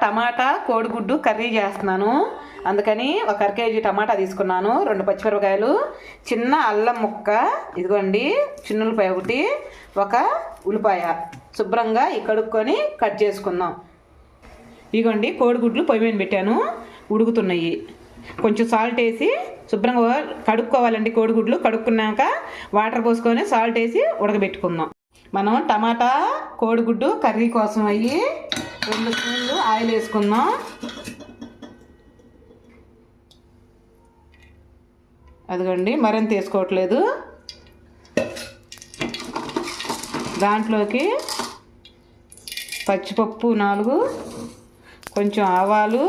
టమాటా కోడిగుడ్డు కర్రీ చేస్తున్నాను. అందుకని ఒక అర కేజీ టమాటా తీసుకున్నాను, 2 పచ్చిమిరపకాయలు, చిన్న అల్లం ముక్క, ఇదిగోండి చిన్న ఉల్లిపాయ ఒకటి, ఒక ఉల్లిపాయ శుభ్రంగా కడుక్కొని కట్ చేసుకుందాం. ఇదిగోండి కోడిగుడ్లు పొయ్యి మీద పెట్టాను, ఉడుకుతున్నాయి. కొంచెం సాల్ట్ వేసి శుభ్రంగా కడుక్కోవాలండి. కోడిగుడ్లు కడుక్కున్నాక వాటర్ పోసుకొని సాల్ట్ వేసి ఉడకబెట్టుకుందాం. మనం టమాటా కోడిగుడ్డు కర్రీ కోసం 2 స్పూన్లు ఆయిల్ వేసుకుందాం. అదిగోండి మరింత వేసుకోవట్లేదు. దాంట్లోకి పచ్చిపప్పు 4, కొంచెం ఆవాలు,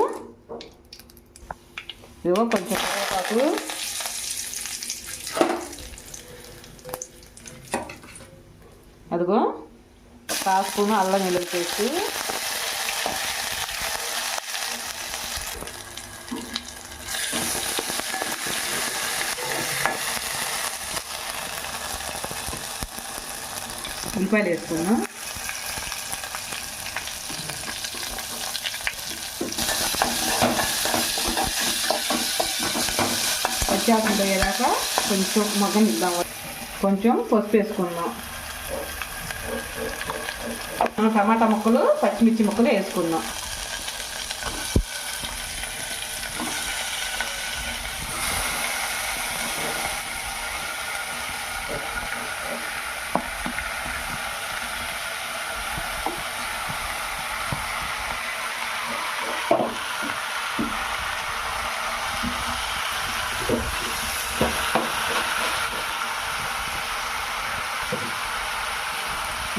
ఇదిగో కొంచెం కరివేపాకు, అదిగో 1 స్పూను అల్లం వెల్లుల్లి పేస్ట్, ఉల్లిపాయలు వేసుకున్నాం. పచ్చాసం పోయేదాకా కొంచెం మగ్గనిద్దాం. కొంచెం పసుపు వేసుకుందాం. టమాటా ముక్కలు, పచ్చిమిర్చి ముక్కలు వేసుకుందాం.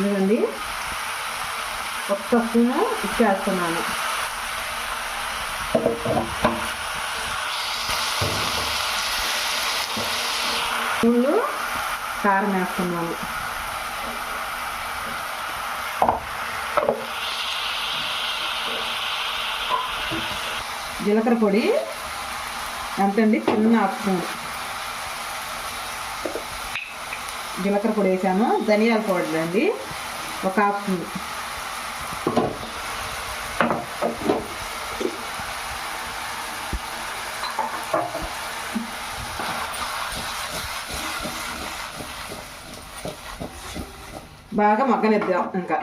ఇదండి 1 స్పూను ఉప్పు వేస్తున్నాను. స్పూన్లు కారం వేస్తున్నాను. జీలకర్ర పొడి ఎంతండి, చిన్న 1 స్పూన్ జీలకర్ర పొడి వేసాను. ధనియాల పౌడర్ అండి 1 స్పూన్. బాగా మగ్గనిద్దాం. ఇంకా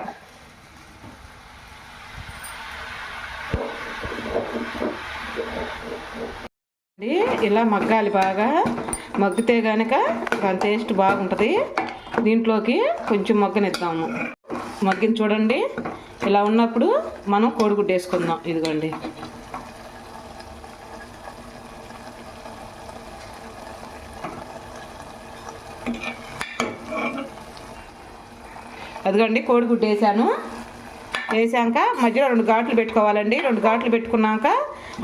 ఇలా మగ్గాలి. బాగా మగ్గితే కనుక దాని టేస్ట్ బాగుంటుంది. దీంట్లోకి కొంచెం మగ్గనిద్దాము. మగ్గిన చూడండి, ఇలా ఉన్నప్పుడు మనం కోడిగుడ్డు వేసుకుందాం. ఇదిగోండి అదిగోండి కోడిగుడ్డు వేసాక మధ్యలో 2 ఘాట్లు పెట్టుకోవాలండి. 2 ఘాట్లు పెట్టుకున్నాక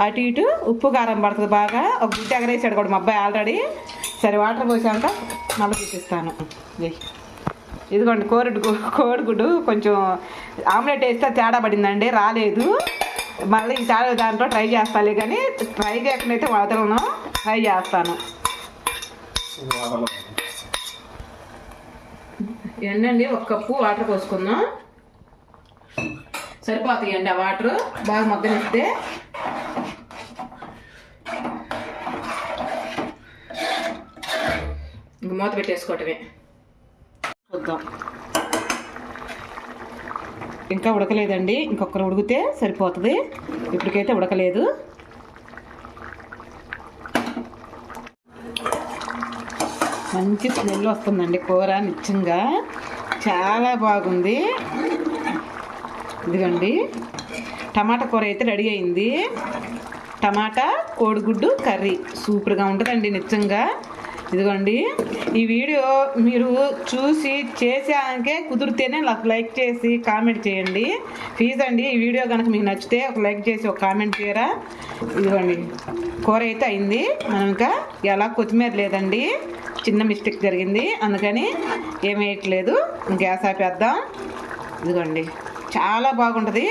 అటు ఇటు ఉప్పు కారం పడుతుంది. బాగా ఒక గుడ్డు ఎగరేసాడు కూడా మా అబ్బాయి ఆల్రెడీ. సరే వాటర్ పోసాక మళ్ళీ చూపిస్తాను. ఇదిగోండి కోడిగుడ్డు కొంచెం ఆమ్లెట్ వేస్తే తేడా పడిందండి, రాలేదు. మళ్ళీ ఈ తేడా దాంట్లో ట్రై చేస్తాను, కానీ ట్రై చేయకుండా అయితే వదలను, ట్రై చేస్తాను. ఏంటండి 1 కప్పు వాటర్ పోసుకుందాం. సరిపోతాయండి ఆ వాటర్. బాగా మగ్గనిస్తే ఇంక మూత పెట్టేసుకోవటమే. చూద్దాం. ఇంకా ఉడకలేదండి, ఇంకొకరు ఉడికితే సరిపోతుంది. ఇప్పటికైతే ఉడకలేదు. మంచి స్మెల్ వస్తుందండి. కూర నిజంగా చాలా బాగుంది. ఇదిగోండి టమాటా కూర అయితే రెడీ అయింది. టమాటా కోడిగుడ్డు కర్రీ సూపర్గా ఉంటుందండి నిజంగా. ఇదిగోండి ఈ వీడియో మీరు చూసి చేసాకే కుదిరితేనే నాకు లైక్ చేసి కామెంట్ చేయండి ప్లీజ్ అండి. ఈ వీడియో కనుక మీకు నచ్చితే ఒక లైక్ చేసి ఒక కామెంట్ చేయరా. ఇదిగోండి కూర అయితే అయింది. మనం ఇంకా ఎలా కొత్తిమీర లేదండి, చిన్న మిస్టేక్ జరిగింది, అందుకని ఏం వేయట్లేదు. గ్యాస్ ఆపేద్దాం. ఇదిగోండి చాలా బాగుంటుంది.